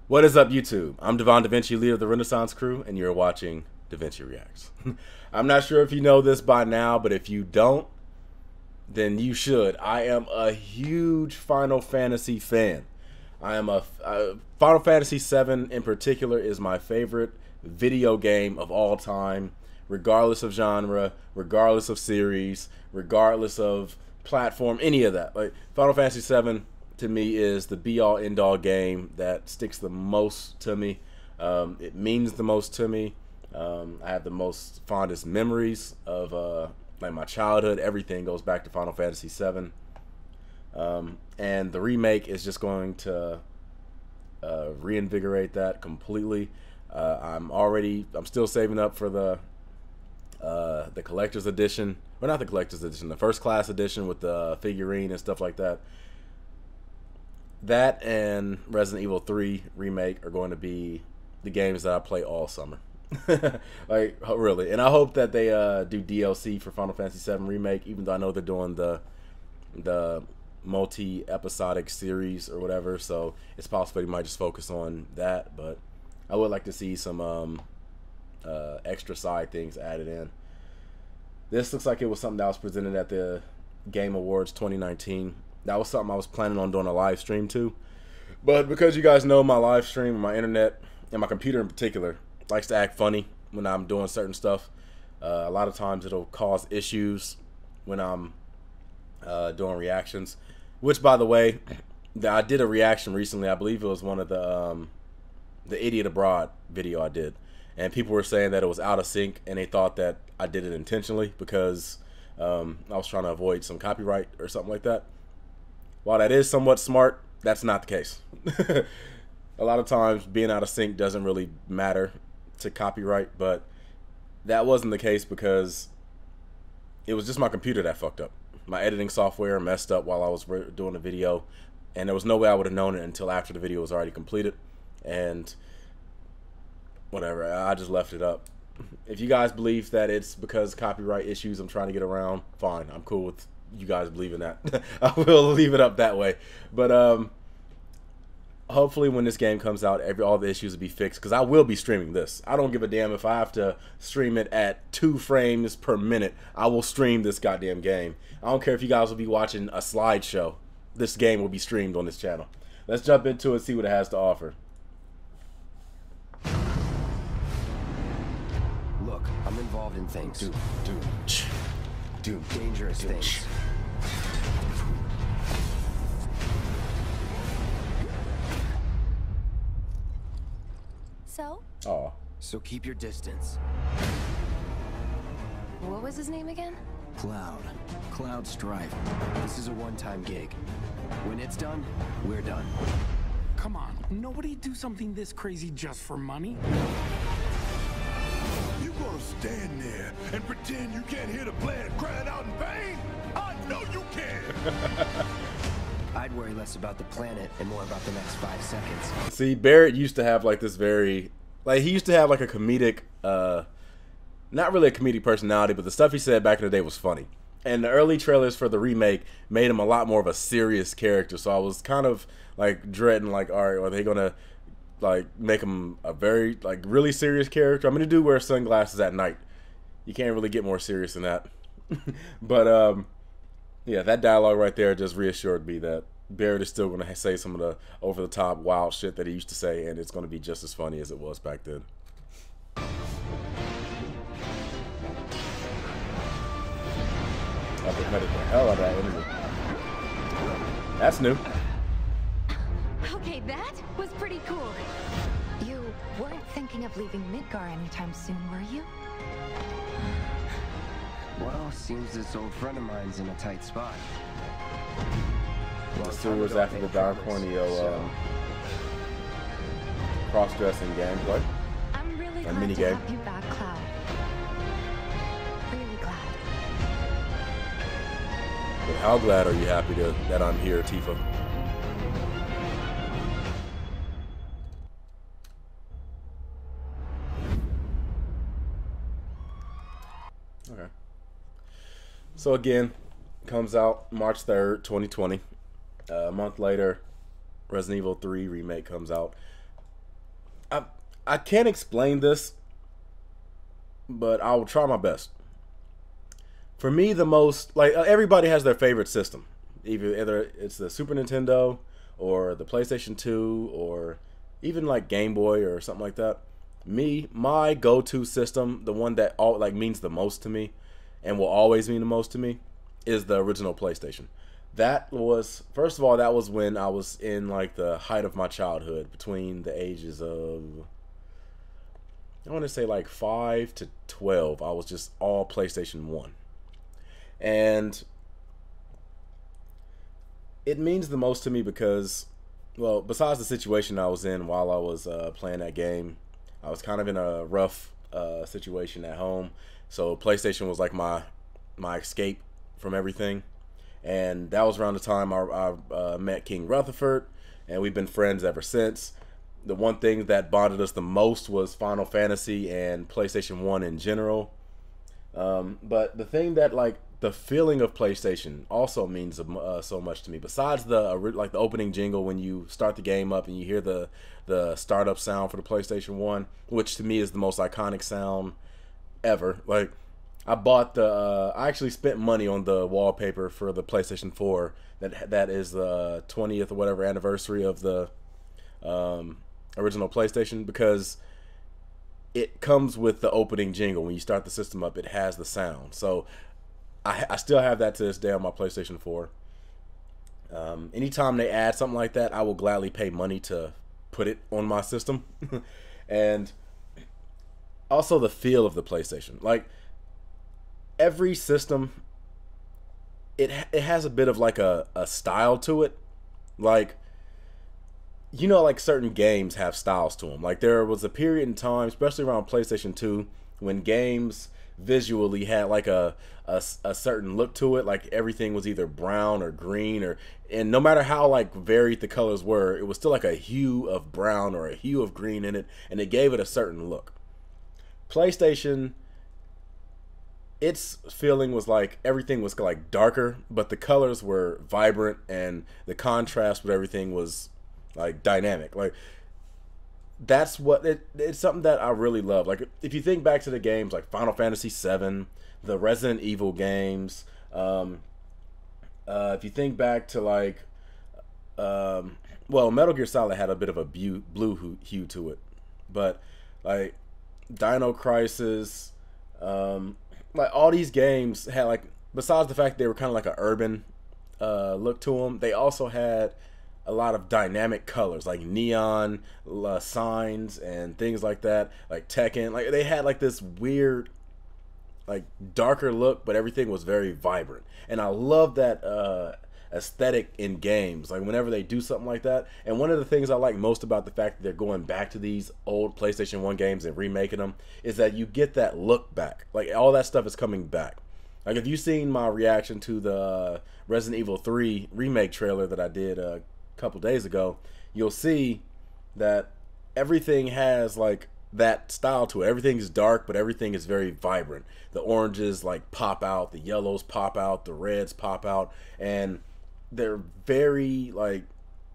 What is up, YouTube? I'm Devon Da Vinci, leader of the Renaissance Crew, and you're watching Da Vinci Reacts. I'm not sure if you know this by now, but if you don't, then you should. I am a huge Final Fantasy fan. I am Final Fantasy VII in particular is my favorite video game of all time, regardless of genre, regardless of series, regardless of platform, any of that. Like Final Fantasy VII to me is the be-all end-all game that sticks the most to me. It means the most to me. I have the most fondest memories of like my childhood. Everything goes back to Final Fantasy VII. And the remake is just going to reinvigorate that completely. I'm still saving up for the collector's edition, or not the collector's edition, the first class edition with the figurine and stuff like that. That and Resident Evil 3 remake are going to be the games that I play all summer. Like, really. And I hope that they do DLC for Final Fantasy VII remake, even though I know they're doing the multi-episodic series or whatever, so it's possible they might just focus on that. But I would like to see some extra side things added in. This looks like it was something that was presented at the Game Awards 2019. That was something I was planning on doing a live stream too. But because you guys know my live stream, my internet, and my computer in particular, likes to act funny when I'm doing certain stuff. A lot of times it'll cause issues when I'm doing reactions. Which, by the way, I did a reaction recently. I believe it was one of the Idiot Abroad video I did. And people were saying that it was out of sync, and they thought that I did it intentionally because I was trying to avoid some copyright or something like that. While that is somewhat smart, that's not the case. A lot of times being out of sync doesn't really matter to copyright, but that wasn't the case because it was just my computer that fucked up. My editing software messed up while I was doing the video, and there was no way I would have known it until after the video was already completed. And whatever, I just left it up. If you guys believe that it's because copyright issues I'm trying to get around, fine. I'm cool with you guys believing that. I will leave it up that way. But hopefully when this game comes out, all the issues will be fixed, because I will be streaming this. I don't give a damn if I have to stream it at 2 frames per minute. I will stream this goddamn game. I don't care if you guys will be watching a slideshow. This game will be streamed on this channel. Let's jump into it and see what it has to offer. Look, I'm involved in things. Dude. Dangerous things. So? Oh. So keep your distance. What was his name again? Cloud Strife. This is a one-time gig. When it's done, we're done. Come on, nobody do something this crazy just for money. You gonna stand there and pretend you can't hear the player crying out in pain? I know you can! I'd worry less about the planet and more about the next 5 seconds. See, Barrett used to have like this very, like, he used to have like a comedic, not really a comedic personality, but the stuff he said back in the day was funny. And the early trailers for the remake made him a lot more of a serious character. So I was kind of like dreading, like, all right, are they gonna like make him a very like really serious character? I mean, the dude wears sunglasses at night. You can't really get more serious than that. But yeah, that dialogue right there just reassured me that Barrett is still gonna say some of the over the top wild shit that he used to say, and it's gonna be just as funny as it was back then. I think the hell out of that interview. That's new. Okay, that was pretty cool. You weren't thinking of leaving Midgar anytime soon, were you? Well, seems this old friend of mine's in a tight spot. The sewers after the Don Corneo cross-dressing game, what? I'm really A glad mini to game. have you back, Cloud. Really glad. But how glad are you happy that I'm here, Tifa? Okay. So again, comes out March 3rd, 2020. A month later, Resident Evil 3 remake comes out. I can't explain this, but I will try my best. For me, the most, like, everybody has their favorite system. Either it's the Super Nintendo or the PlayStation 2 or even like Game Boy or something like that. My go-to system, the one that means the most to me and will always mean the most to me, is the original PlayStation. That was, first of all, that was when I was in like the height of my childhood, between the ages of, I want to say like 5 to 12. I was just all PlayStation 1. And it means the most to me because, well, besides the situation I was in while I was playing that game, I was kind of in a rough situation at home. So PlayStation was like my escape from everything. And that was around the time I met King Rutherford, and we've been friends ever since. The one thing that bonded us the most was Final Fantasy and PlayStation 1 in general. But the thing that, like, the feeling of PlayStation also means so much to me. Besides the opening jingle when you start the game up and you hear the startup sound for the PlayStation 1, which to me is the most iconic sound ever. Like, I bought I actually spent money on the wallpaper for the PlayStation 4. That is the 20th or whatever anniversary of the original PlayStation, because it comes with the opening jingle. When you start the system up, it has the sound. So I still have that to this day on my PlayStation 4. Anytime they add something like that, I will gladly pay money to put it on my system. And also the feel of the PlayStation. Like, every system, it has a bit of like a style to it. Like, you know, like certain games have styles to them. Like, there was a period in time, especially around PlayStation 2, when games visually had like a certain look to it. Like, everything was either brown or green, and no matter how like varied the colors were, it was still like a hue of brown or a hue of green in it, and it gave it a certain look. PlayStation, its feeling was like everything was like darker, but the colors were vibrant, and the contrast with everything was like dynamic. Like, that's what it's something that I really love. Like, if you think back to the games like Final Fantasy VII, the Resident Evil games, if you think back to like, well, Metal Gear Solid had a bit of a blue hue to it, but like Dino Crisis, like all these games had, like, besides the fact they were kind of like an urban look to them, they also had a lot of dynamic colors, like neon signs and things like that, like Tekken. Like, they had like this weird, like, darker look, but everything was very vibrant. And I love that aesthetic in games, like whenever they do something like that. And one of the things I like most about the fact that they're going back to these old PlayStation 1 games and remaking them is that you get that look back. Like, all that stuff is coming back. Like, if you've seen my reaction to the Resident Evil 3 remake trailer that I did a couple days ago, you'll see that everything has like that style to it. Everything's dark, but everything is very vibrant. The oranges like pop out, the yellows pop out, the reds pop out, and they're very, like,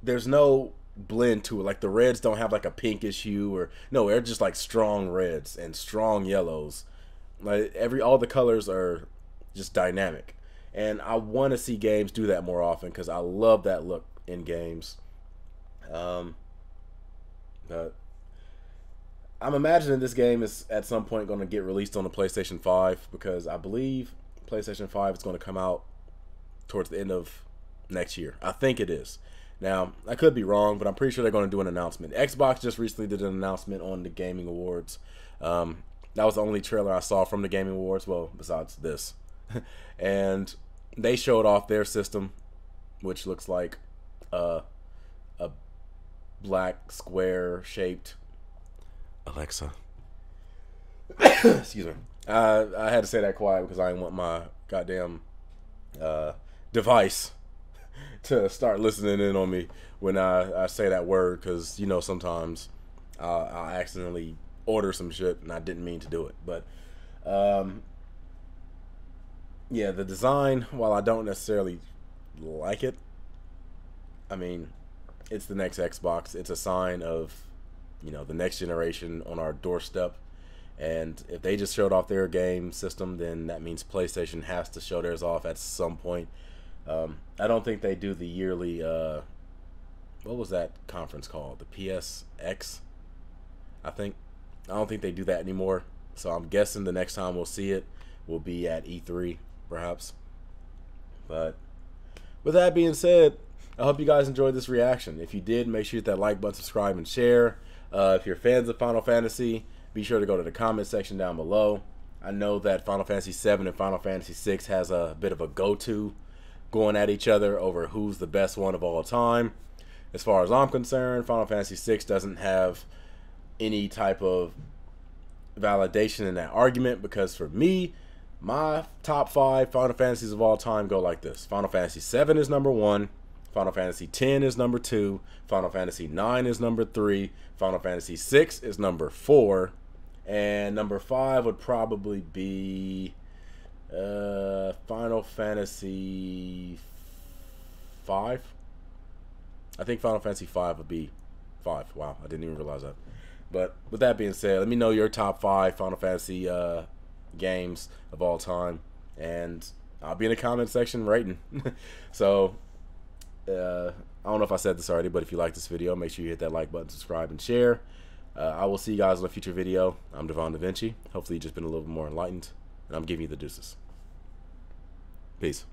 there's no blend to it. Like, the reds don't have like a pinkish hue, or no, they're just like strong reds and strong yellows. Like, all the colors are just dynamic, and I want to see games do that more often because I love that look in games. But I'm imagining this game is at some point going to get released on the PlayStation 5, because I believe PlayStation 5 is going to come out towards the end of next year. I think it is. Now, I could be wrong, but I'm pretty sure they're going to do an announcement. Xbox just recently did an announcement on the Gaming Awards. That was the only trailer I saw from the Gaming Awards, well, besides this. And they showed off their system, which looks like a black square shaped Alexa. Excuse me. I had to say that quiet because I didn't want my goddamn device to start listening in on me when I say that word, because, you know, sometimes I accidentally order some shit and I didn't mean to do it. But yeah, the design, while I don't necessarily like it, I mean, it's the next Xbox. It's a sign of you know, the next generation on our doorstep. And if they just showed off their game system, then that means PlayStation has to show theirs off at some point. I don't think they do the yearly, what was that conference called? The PSX, I think. I don't think they do that anymore. So I'm guessing the next time we'll see it will be at E3, perhaps. But with that being said, I hope you guys enjoyed this reaction. If you did, make sure you hit that like button, subscribe, and share. If you're fans of Final Fantasy, be sure to go to the comment section down below. I know that Final Fantasy VII and Final Fantasy VI has a bit of a go-to going at each other over who's the best one of all time. As far as I'm concerned, Final Fantasy VI doesn't have any type of validation in that argument, because for me, my top 5 Final Fantasies of all time go like this. Final Fantasy VII is number 1. Final Fantasy X is number 2. Final Fantasy IX is number 3. Final Fantasy VI is number 4. And number 5 would probably be Final Fantasy 5. I think Final Fantasy 5 would be 5. Wow, I didn't even realize that. But with that being said, let me know your top 5 Final Fantasy games of all time, and I'll be in the comment section rating. So I don't know if I said this already, but if you like this video, make sure you hit that like button, subscribe, and share. I will see you guys in a future video. I'm Devon Da Vinci. Hopefully you've just been a little bit more enlightened, and I'm giving you the deuces. Peace.